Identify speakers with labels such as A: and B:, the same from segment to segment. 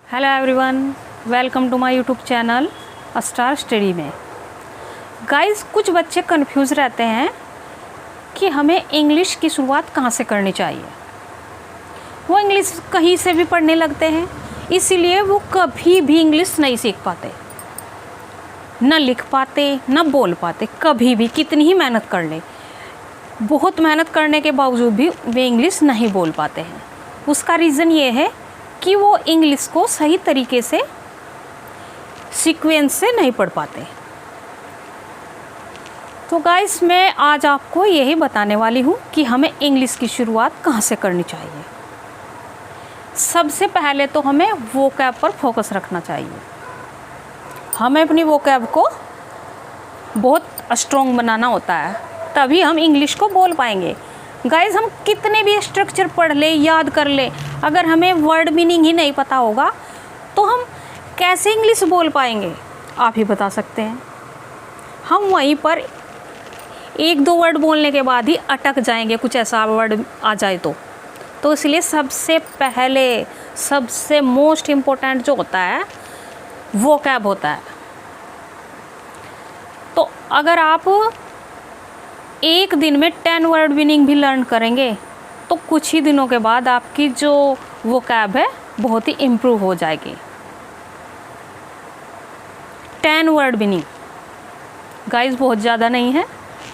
A: Hello everyone, welcome to my YouTube channel star study में। Guys, कुछ बच्चे confuse रहते हैं कि हमें इंग्लिश की शुरुआत कहाँ से करनी चाहिए। वो इंग्लिश कहीं से भी पढ़ने लगते हैं, इसीलिए वो कभी भी इंग्लिश नहीं सीख पाते, न लिख पाते, न बोल पाते। कभी भी कितनी ही मेहनत कर ले, बहुत मेहनत करने के बावजूद भी वे इंग्लिश नहीं बोल पाते हैं। उसका रीज़न ये है कि वो इंग्लिश को सही तरीके से सीक्वेंस से नहीं पढ़ पाते। तो गाइस, मैं आज आपको यही बताने वाली हूँ कि हमें इंग्लिश की शुरुआत कहाँ से करनी चाहिए। सबसे पहले तो हमें वोकैब पर फोकस रखना चाहिए। हमें अपनी वोकैब को बहुत स्ट्रॉन्ग बनाना होता है, तभी हम इंग्लिश को बोल पाएंगे। गाइस, हम कितने भी स्ट्रक्चर पढ़ ले, याद कर ले, अगर हमें वर्ड मीनिंग ही नहीं पता होगा तो हम कैसे इंग्लिश बोल पाएंगे? आप ही बता सकते हैं। हम वहीं पर एक दो वर्ड बोलने के बाद ही अटक जाएंगे, कुछ ऐसा वर्ड आ जाए तो इसलिए सबसे पहले सबसे मोस्ट इम्पोर्टेंट जो होता है वोकैब होता है। तो अगर आप एक दिन में 10 वर्ड मीनिंग भी लर्न करेंगे तो कुछ ही दिनों के बाद आपकी जो वोकैब है बहुत ही इम्प्रूव हो जाएगी। 10 वर्ड मीनिंग गाइस बहुत ज़्यादा नहीं है।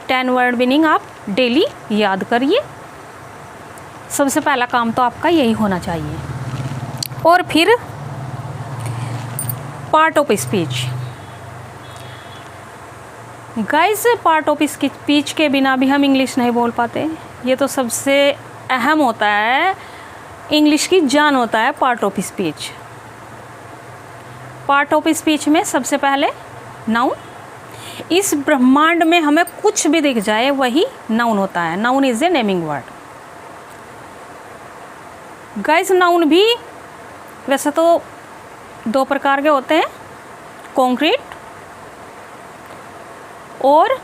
A: 10 वर्ड मीनिंग आप डेली याद करिए। सबसे पहला काम तो आपका यही होना चाहिए। और फिर part of speech. Guys, part of speech के बिना भी हम इंग्लिश नहीं बोल पाते। ये तो सबसे अहम होता है, इंग्लिश की जान होता है part of speech. Part of speech में सबसे पहले नाउन। इस ब्रह्मांड में हमें कुछ भी दिख जाए वही नाउन होता है। Noun is a naming word. Guys, noun भी वैसे तो दो प्रकार के होते हैं, कॉन्क्रीट और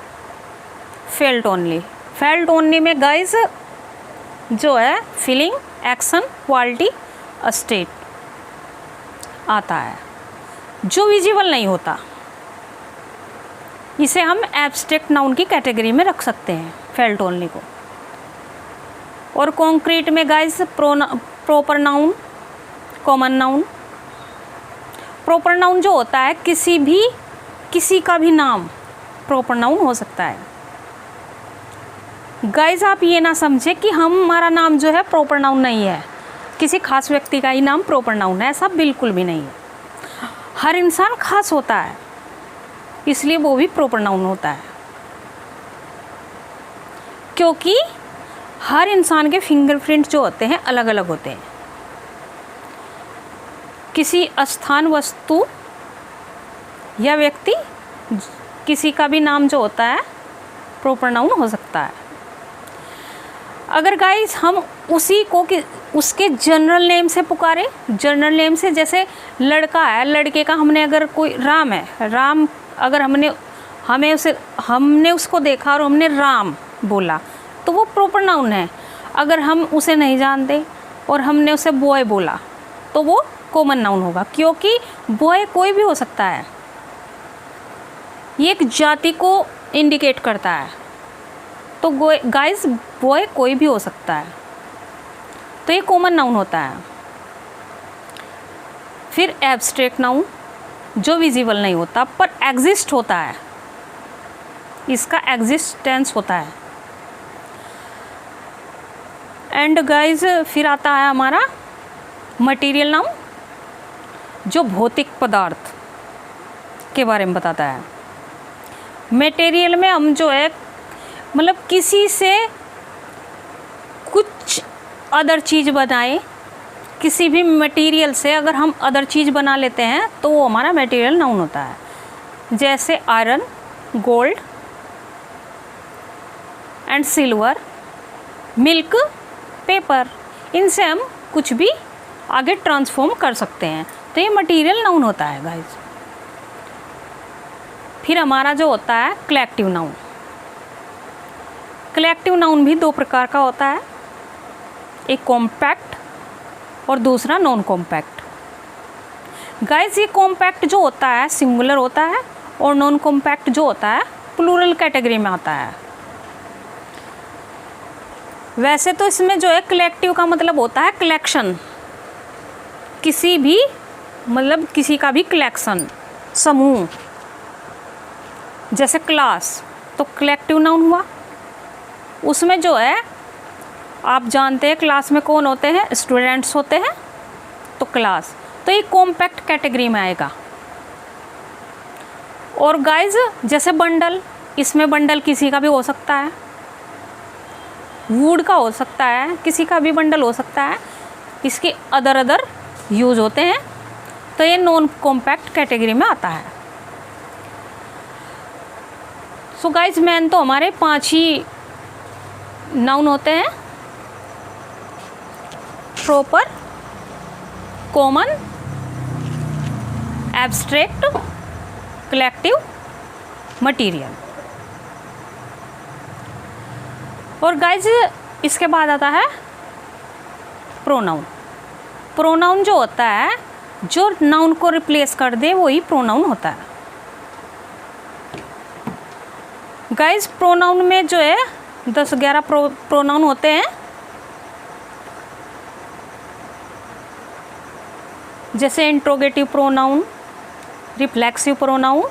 A: फेल्ट ओनली। फेल्ट ओनली में गाइस जो है फीलिंग, एक्शन, क्वालिटी, स्टेट आता है, जो विजिबल नहीं होता। इसे हम एब्स्ट्रैक्ट नाउन की कैटेगरी में रख सकते हैं, फेल्ट ओनली को। और कॉन्क्रीट में guys proper noun, common noun. Proper noun जो होता है किसी का भी नाम प्रॉपर नाउन हो सकता है। गाइस, आप ये ना समझे कि हमारा नाम जो है प्रॉपर नाउन नहीं है, किसी खास व्यक्ति का ही नाम प्रॉपर नाउन है, ऐसा बिल्कुल भी नहीं है। हर इंसान खास होता है, इसलिए वो भी प्रॉपर नाउन होता है, क्योंकि हर इंसान के फिंगरप्रिंट जो होते हैं अलग अलग होते हैं। किसी स्थान, वस्तु या व्यक्ति, किसी का भी नाम जो होता है प्रॉपर नाउन हो सकता है। अगर गाइस हम उसी को उसके जनरल नेम से पुकारे, जनरल नेम से, जैसे लड़का है, लड़के का हमने अगर कोई राम है, राम अगर हमने उसको देखा और हमने राम बोला तो वो प्रॉपर नाउन है। अगर हम उसे नहीं जानते और हमने उसे बॉय बोला तो वो कॉमन नाउन होगा, क्योंकि बॉय कोई भी हो सकता है। ये एक जाति को इंडिकेट करता है। तो गाइस, बॉय कोई भी हो सकता है, तो ये कॉमन नाउन होता है। फिर एब्स्ट्रैक्ट नाउन, जो विजिबल नहीं होता पर एग्जिस्ट होता है, इसका एग्जिस्टेंस होता है। एंड गाइस, फिर आता है हमारा मटेरियल नाउन, जो भौतिक पदार्थ के बारे में बताता है। मटेरियल में हम जो है मतलब किसी से कुछ अदर चीज़ बनाए, किसी भी मटेरियल से अगर हम अदर चीज़ बना लेते हैं तो वो हमारा मटेरियल नाउन होता है। जैसे iron, gold and silver, milk, paper, इनसे हम कुछ भी आगे ट्रांसफॉर्म कर सकते हैं, तो ये मटेरियल नाउन होता है गाइस। फिर हमारा जो होता है कलेक्टिव नाउन। कलेक्टिव नाउन भी दो प्रकार का होता है, एक कॉम्पैक्ट और दूसरा नॉन कॉम्पैक्ट। गाइस ये कॉम्पैक्ट जो होता है सिंगुलर होता है और नॉन कॉम्पैक्ट जो होता है प्लूरल कैटेगरी में आता है। वैसे तो इसमें जो है कलेक्टिव का मतलब होता है कलेक्शन, किसी भी मतलब किसी का भी कलेक्शन, समूह। जैसे क्लास तो कलेक्टिव नाउन हुआ। उसमें जो है आप जानते हैं क्लास में कौन होते हैं, स्टूडेंट्स होते हैं, तो क्लास तो ये कॉम्पैक्ट कैटेगरी में आएगा। और गाइज जैसे बंडल, इसमें बंडल किसी का भी हो सकता है, वुड का हो सकता है, किसी का भी बंडल हो सकता है, इसके अदर यूज होते हैं, तो ये नॉन कॉम्पैक्ट कैटेगरी में आता है। सो गाइज मेन तो हमारे 5 ही नाउन होते हैं, proper, common, abstract, collective, material. और गाइज इसके बाद आता है प्रोनाउन। प्रोनाउन जो होता है जो नाउन को रिप्लेस कर दे वही प्रोनाउन होता है। गाइज प्रोनाउन में जो है 10-11 प्रोनाउन होते हैं। जैसे interrogative pronoun, reflexive pronoun,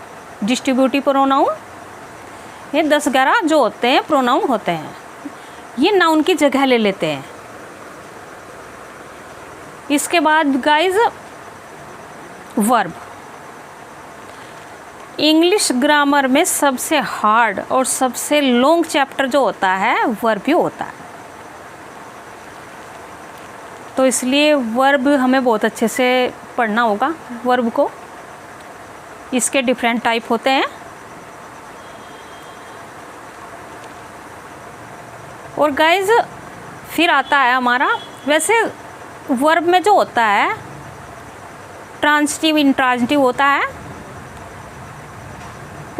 A: distributive pronoun, ये 10-11 जो होते हैं प्रोनाउन होते हैं, ये नाउन की जगह ले लेते हैं। इसके बाद गाइज वर्ब। इंग्लिश ग्रामर में सबसे हार्ड और सबसे लॉन्ग चैप्टर जो होता है वर्ब ही होता है, तो इसलिए वर्ब हमें बहुत अच्छे से पढ़ना होगा। वर्ब को इसके डिफरेंट टाइप होते हैं। और गाइज फिर आता है हमारा, वैसे वर्ब में जो होता है ट्रांजिटिव, इंट्रांजिटिव होता है।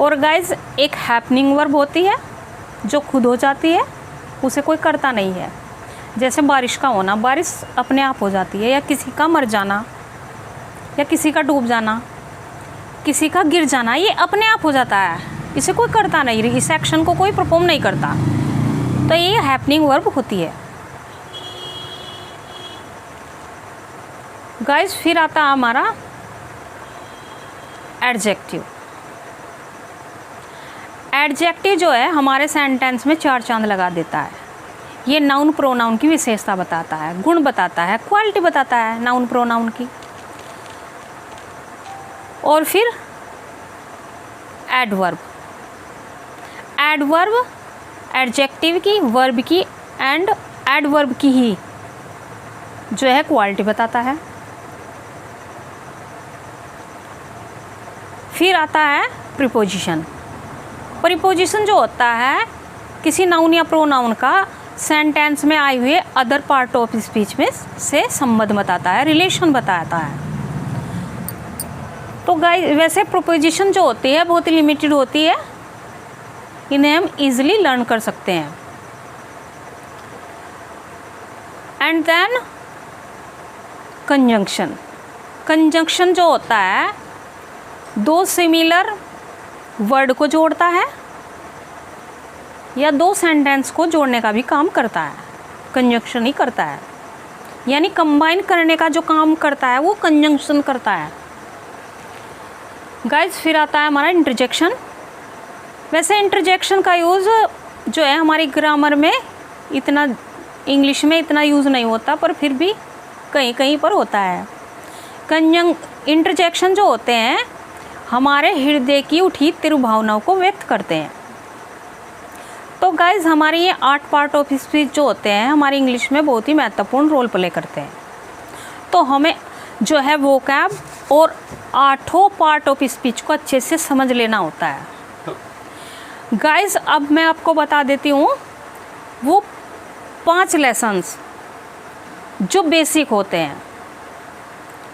A: और गाइज एक हैपनिंग वर्ब होती है जो खुद हो जाती है, उसे कोई करता नहीं है। जैसे बारिश का होना, बारिश अपने आप हो जाती है, या किसी का मर जाना, या किसी का डूब जाना, किसी का गिर जाना, ये अपने आप हो जाता है, इसे कोई करता नहीं, इस एक्शन को कोई परफॉर्म नहीं करता, तो ये हैपनिंग वर्ब होती है। गाइस फिर आता है हमारा एडजेक्टिव। एडजेक्टिव जो है हमारे सेंटेंस में 4 चांद लगा देता है। ये नाउन प्रोनाउन की विशेषता बताता है, गुण बताता है, क्वालिटी बताता है नाउन प्रोनाउन की। और फिर एडवर्ब। एडवर्ब एडजेक्टिव की, वर्ब की एंड एडवर्ब की ही जो है क्वालिटी बताता है। फिर आता है प्रीपोजिशन। प्रीपोजिशन जो होता है किसी नाउन या प्रोनाउन का सेंटेंस में आए हुए अदर पार्ट ऑफ स्पीच में से संबंध बताता है, रिलेशन बताता है। तो गाइस वैसे प्रीपोजिशन जो होती है बहुत लिमिटेड होती है, इन्हें हम इजीली लर्न कर सकते हैं। And then conjunction. कंजंक्शन जो होता है 2 सिमिलर वर्ड को जोड़ता है या 2 सेंटेंस को जोड़ने का भी काम करता है, कंजंक्शन ही करता है। यानी कंबाइन करने का जो काम करता है वो कंजंक्शन करता है। गाइस फिर आता है हमारा इंटरजेक्शन। वैसे इंटरजेक्शन का यूज़ जो है हमारी ग्रामर में इतना, इंग्लिश में इतना यूज़ नहीं होता, पर फिर भी कहीं कहीं पर होता है। इंटरजेक्शन जो होते हैं हमारे हृदय की उठी तीव्र भावनाओं को व्यक्त करते हैं। तो गाइज हमारे ये 8 पार्ट ऑफ स्पीच जो होते हैं हमारी इंग्लिश में बहुत ही महत्वपूर्ण रोल प्ले करते हैं। तो हमें जो है वोकैब और 8 पार्ट ऑफ स्पीच को अच्छे से समझ लेना होता है। गाइज अब मैं आपको बता देती हूँ वो 5 लेसन्स जो बेसिक होते हैं,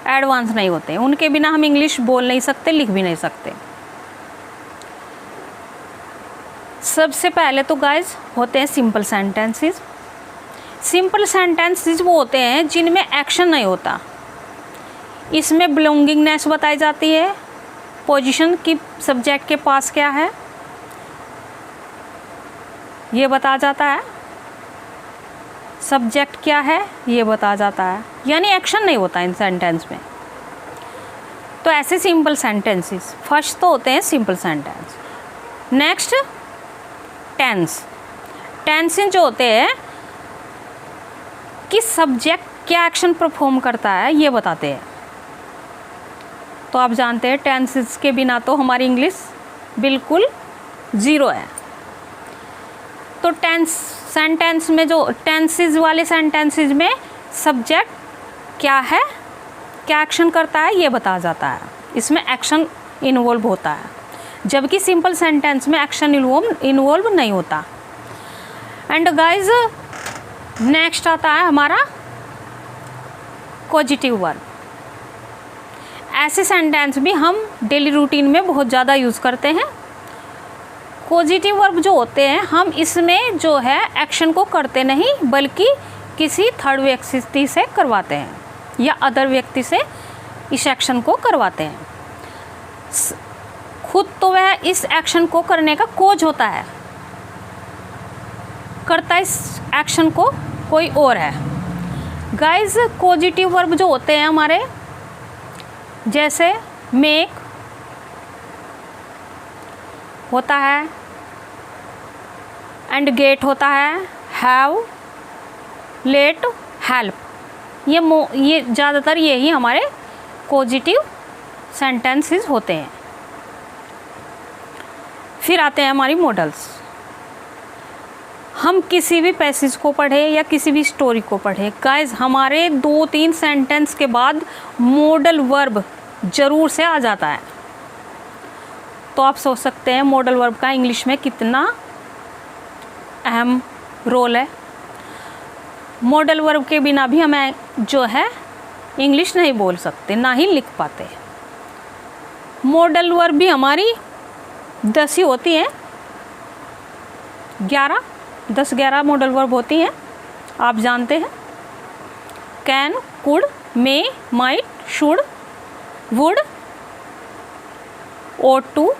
A: एडवांस नहीं होते हैं, उनके बिना हम इंग्लिश बोल नहीं सकते, लिख भी नहीं सकते। सबसे पहले तो गाइज होते हैं सिंपल सेंटेंसेस। सिंपल सेंटेंसेस वो होते हैं जिनमें एक्शन नहीं होता, इसमें बिलोंगिंगनेस बताई जाती है, पोजीशन की सब्जेक्ट के पास क्या है ये बताया जाता है, सब्जेक्ट क्या है ये बताया जाता है, यानी एक्शन नहीं होता इन सेंटेंस में। तो ऐसे सिंपल सेंटेंसेस फर्स्ट तो होते हैं simple sentence. Next tense. Tenses जो होते हैं कि सब्जेक्ट क्या एक्शन परफॉर्म करता है ये बताते हैं। तो आप जानते हैं टेंसेस के बिना तो हमारी इंग्लिश बिल्कुल ज़ीरो है। तो टेंस सेंटेंस में जो टेंसेस वाले सेंटेंसेस में सब्जेक्ट क्या है, क्या एक्शन करता है ये बताया जाता है, इसमें एक्शन इन्वॉल्व होता है, जबकि सिंपल सेंटेंस में एक्शन इन्वॉल्व नहीं होता। एंड गाइज नेक्स्ट आता है हमारा पॉजिटिव वर्ब। ऐसे सेंटेंस भी हम डेली रूटीन में बहुत ज़्यादा यूज़ करते हैं। पॉजिटिव वर्ब जो होते हैं हम इसमें जो है एक्शन को करते नहीं बल्कि किसी थर्ड व्यक्ति से करवाते हैं या अदर व्यक्ति से इस एक्शन को करवाते हैं। खुद तो वह इस एक्शन को करने का कोज होता है, करता इस एक्शन को कोई और है। गाइस पॉजिटिव वर्ब जो होते हैं हमारे जैसे मेक होता है, एंड गेट होता है, हैव, लेट, हेल्प, ये ज़्यादातर यही हमारे पॉजिटिव सेंटेंसेस होते हैं। फिर आते हैं हमारी मॉडल्स। हम किसी भी पैसेज को पढ़े या किसी भी स्टोरी को पढ़े गाइस हमारे 2-3 सेंटेंस के बाद मॉडल वर्ब ज़रूर से आ जाता है। तो आप सोच सकते हैं मॉडल वर्ब का इंग्लिश में कितना अहम रोल है। मॉडल वर्ब के बिना भी हमें जो है इंग्लिश नहीं बोल सकते, ना ही लिख पाते। मॉडल वर्ब भी हमारी 10 ही होती हैं, 10-11 मॉडल वर्ब होती हैं, आप जानते हैं। Can, could, may, might, should, would, ought to,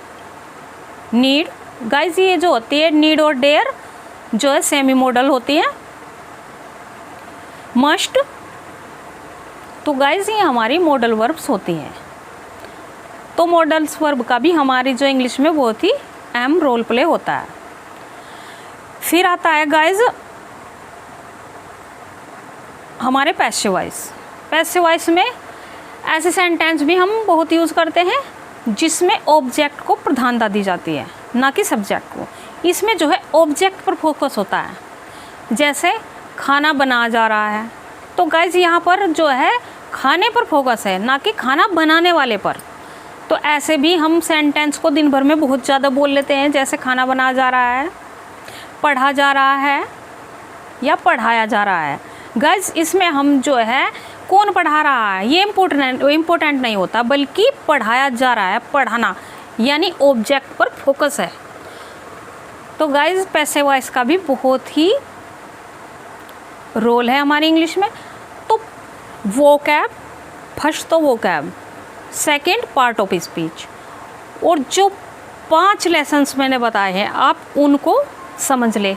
A: need. Guys ये जो होती है नीड और डेयर जो है सेमी मॉडल होती है। मस्ट। तो गाइस ये हमारी मॉडल वर्ब्स होती हैं। तो मॉडल्स वर्ब का भी हमारी जो इंग्लिश में बहुत ही अहम रोल प्ले होता है। फिर आता है गाइस हमारे पैसिव वॉइस। पैसिव वॉइस में ऐसे सेंटेंस भी हम बहुत यूज़ करते हैं जिसमें ऑब्जेक्ट को प्रधानता दी जाती है ना कि सब्जेक्ट को। इसमें जो है ऑब्जेक्ट पर फोकस होता है, जैसे खाना बना जा रहा है। तो गाइस यहाँ पर जो है खाने पर फोकस है ना कि खाना बनाने वाले पर। तो ऐसे भी हम सेंटेंस को दिन भर में बहुत ज़्यादा बोल लेते हैं, जैसे खाना बना जा रहा है, पढ़ा जा रहा है या पढ़ाया जा रहा है। गाइस इसमें हम जो है कौन पढ़ा रहा है ये इम्पोर्टेंट नहीं होता, बल्कि पढ़ाया जा रहा है, पढ़ाना यानी ऑब्जेक्ट पर फोकस है। तो गाइस पैसिव वॉइस का भी बहुत ही रोल है हमारी इंग्लिश में। तो वोकैब, फर्स्ट तो vocab, second part of speech, और जो 5 लेसन्स मैंने बताए हैं आप उनको समझ ले।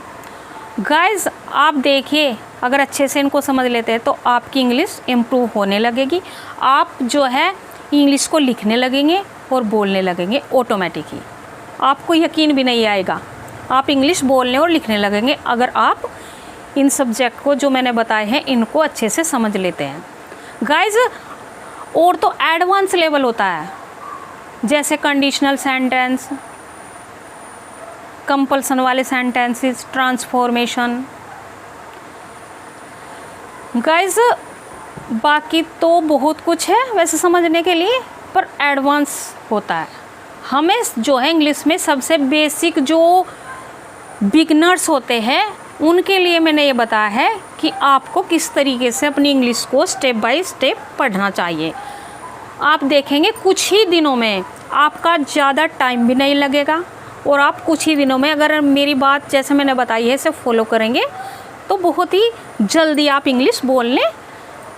A: गाइस आप देखिए अगर अच्छे से इनको समझ लेते हैं तो आपकी इंग्लिश इम्प्रूव होने लगेगी। आप जो है इंग्लिश को लिखने लगेंगे और बोलने लगेंगे ऑटोमेटिक ही, आपको यकीन भी नहीं आएगा, आप इंग्लिश बोलने और लिखने लगेंगे अगर आप इन सब्जेक्ट को जो मैंने बताए हैं इनको अच्छे से समझ लेते हैं। गाइस और तो एडवांस लेवल होता है, जैसे कंडीशनल सेंटेंस, कंपल्सन वाले सेंटेंसेस, ट्रांसफॉर्मेशन। गाइस बाकी तो बहुत कुछ है वैसे समझने के लिए, पर एडवांस होता है। हमें जो है इंग्लिश में सबसे बेसिक जो बिगनर्स होते हैं उनके लिए मैंने ये बताया है कि आपको किस तरीके से अपनी इंग्लिश को स्टेप बाय स्टेप पढ़ना चाहिए। आप देखेंगे कुछ ही दिनों में आपका ज़्यादा टाइम भी नहीं लगेगा, और आप कुछ ही दिनों में अगर मेरी बात जैसे मैंने बताई है इसे फॉलो करेंगे तो बहुत ही जल्दी आप इंग्लिश बोलने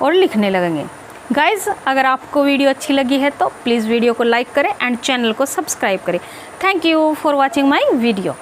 A: और लिखने लगेंगे। गाइज़, अगर आपको वीडियो अच्छी लगी है तो प्लीज़ वीडियो को लाइक करें एंड चैनल को सब्सक्राइब करें। Thank you for watching my video.